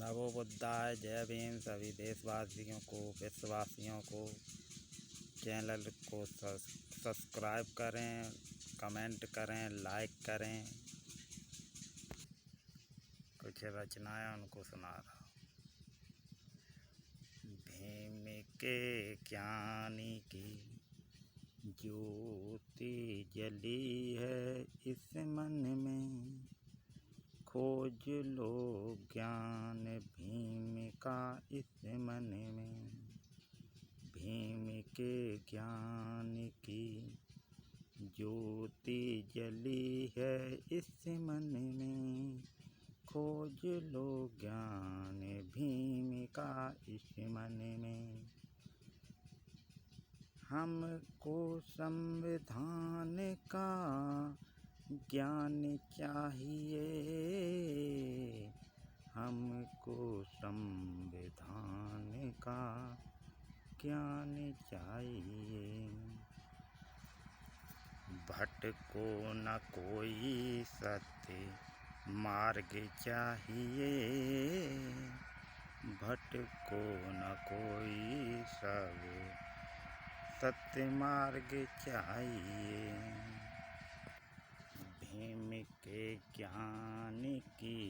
नमो बुद्धाय। जय भीम। सभी देशवासियों को, विश्ववासियों को चैनल को सब्सक्राइब करें, कमेंट करें, लाइक करें। कुछ रचनाएं उनको सुना रहा हूँ। भीम के ज्ञान की ज्योति जली है इस मन में, खोज लो ज्ञान भीम का इस मन में। भीम के ज्ञान की ज्योति जली है इस मन में, खोज लो ज्ञान भीम का इस मन में। हमको संविधान का ज्ञान चाहिए, हमको संविधान का ज्ञान चाहिए। भटको न कोई सत्य मार्ग चाहिए, भटको न कोई सब सत्य मार्ग चाहिए। भीम के ज्ञान की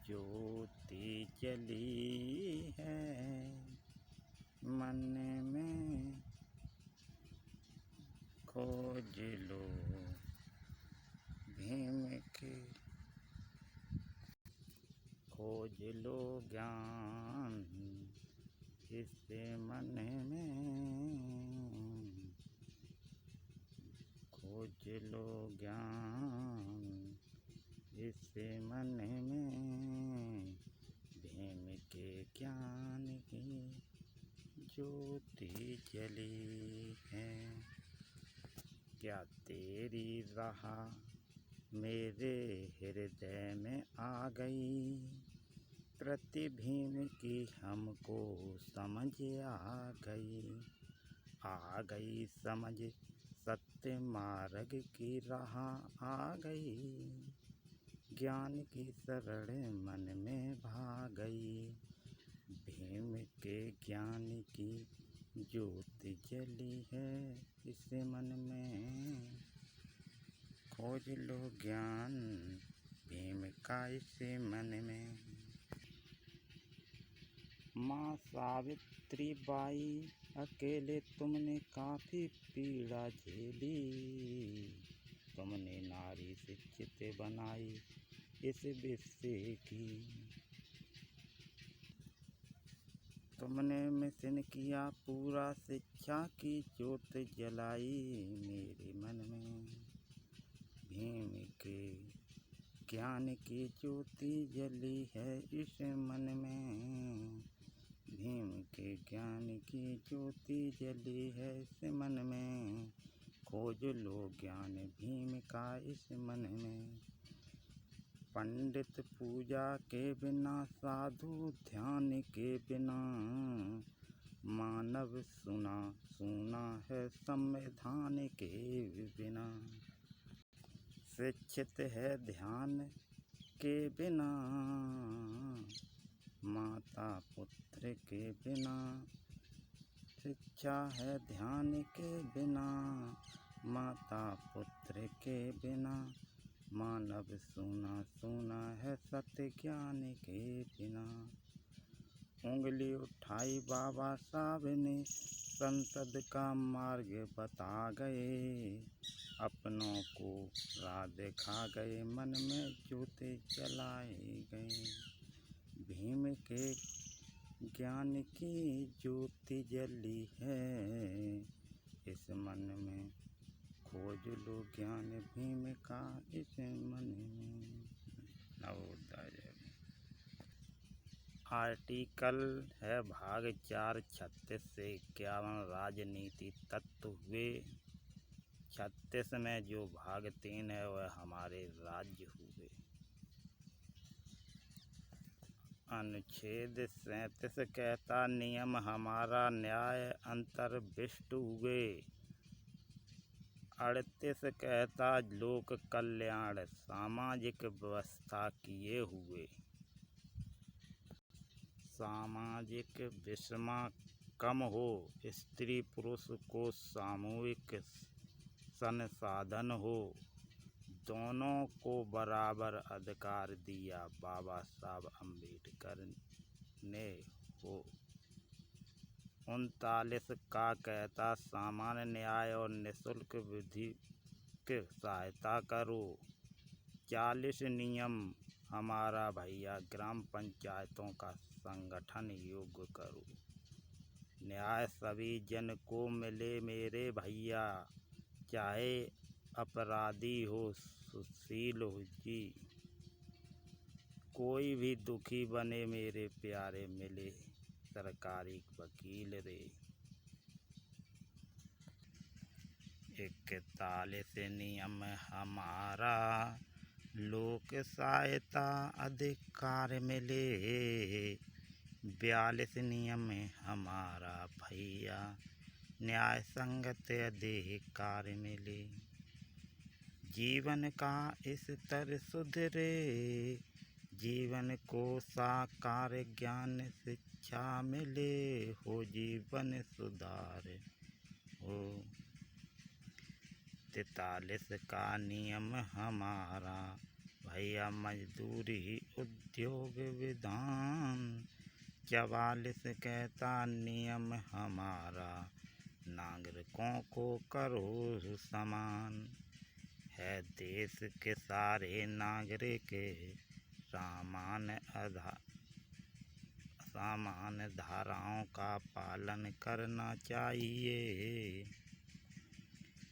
ज्योति जली है मन में, खोज लो भीम के, खोज लो ज्ञान इस मन में, खोज लो ज्ञान इस मन में। भीम के ज्ञान की ज्योति जली है। क्या तेरी राह मेरे हृदय में आ गई, प्रति भीम की हमको समझ आ गई समझ, सत्य मार्ग की राह आ गई, ज्ञान की शरण मन में भा गई। भीम के ज्ञान की ज्योति जली है इस मन में, खोज लो ज्ञान भीम का इस मन में। माँ सावित्रीबाई अकेले तुमने काफ़ी पीड़ा झेली, तुमने नारी शिक्षित बनाई इस विश्व की, तुमने मिशन किया पूरा, शिक्षा की ज्योत जलाई मेरे मन में। भीम के ज्ञान की ज्योति जली है इस मन में, भीम के ज्ञान की ज्योति जली है इस मन में, खोज लो ज्ञान भीम का इस मन में। पंडित पूजा के बिना, साधु ध्यान के बिना, मानव सुना है संविधान के बिना। शिक्षित है ध्यान के बिना, माता पुत्र के बिना, शिक्षा है ध्यान के बिना, माता पुत्र के बिना, मानव सुना है सत्य ज्ञान के बिना। उंगली उठाई बाबा साहब ने, संसद का मार्ग बता गए, अपनों को राह दिखा गए, मन में ज्योति जलाए गए। भीम के ज्ञान की ज्योति जली है इस मन में, खोज लो ज्ञान भीम का इस मन में। नवोदय। आर्टिकल है भाग 4 36 से 51 राजनीति तत्व हुए। 36 में जो भाग 3 है वह हमारे राज्य हुए। अनुच्छेद 37 कहता नियम हमारा न्याय अंतर्विष्ट हुए। 38 कहता लोक कल्याण सामाजिक व्यवस्था किए हुए। सामाजिक विषमा कम हो, स्त्री पुरुष को सामूहिक संसाधन हो, दोनों को बराबर अधिकार दिया बाबा साहब अम्बेडकर ने हो। 39 का कहता सामान्य न्याय और निःशुल्क विधिक सहायता करो। 40 नियम हमारा भैया ग्राम पंचायतों का संगठन योग्य करो। न्याय सभी जन को मिले मेरे भैया, चाहे अपराधी हो सुशील हो जी। कोई भी दुखी बने मेरे प्यारे, मिले सरकारी वकील रे। 41 नियम हमारा लोक सहायता अधिकार मिले। 42 नियम हमारा भैया न्याय संगत अधिकार मिले। जीवन का स्तर सुधरे, जीवन को साकार ज्ञान शिक्षा मिले हो, जीवन सुधार हो। 43 का नियम हमारा भैया मजदूरी उद्योग विधान। 44 कहता नियम हमारा नागरिकों को करो समान। है देश के सारे नागरिक सामान्य धाराओं का पालन करना चाहिए।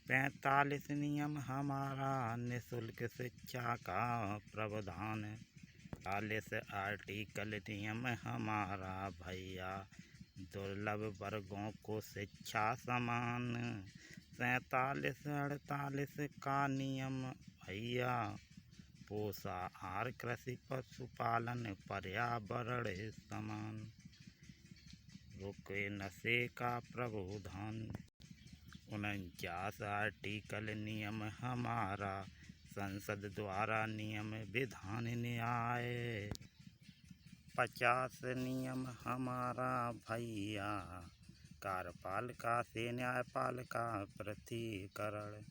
45 नियम हमारा निःशुल्क शिक्षा का प्रावधान। 40 आर्टिकल नियम हमारा भैया दुर्लभ वर्गों को शिक्षा समान। 47 48 का नियम भैया पोषाहार कृषि पशुपालन पर्यावरण समान। रुके नशे का प्रावधान। 49 आर्टिकल नियम हमारा संसद द्वारा नियम विधान न्याय। 50 नियम हमारा भैया कार्यपालिका से न्यायपालिका पृथक्करण।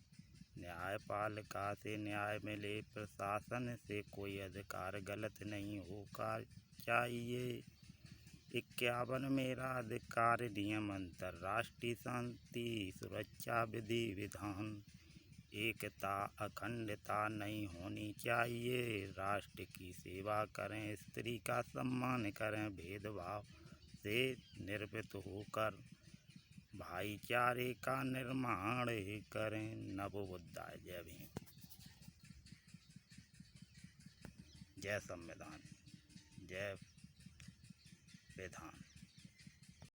न्यायपालिका से न्याय मिले, प्रशासन से कोई अधिकार गलत नहीं होगा चाहिए। 51 मेरा अधिकार नियम अंतर्राष्ट्रीय शांति सुरक्षा विधि विधान। एकता अखंडता नहीं होनी चाहिए, राष्ट्र की सेवा करें, स्त्री का सम्मान करें, भेदभाव से निर्भीक होकर भाईचारे का निर्माण करें। नमो बुद्धाय। जय भीम। जय संविधान, जय विधान।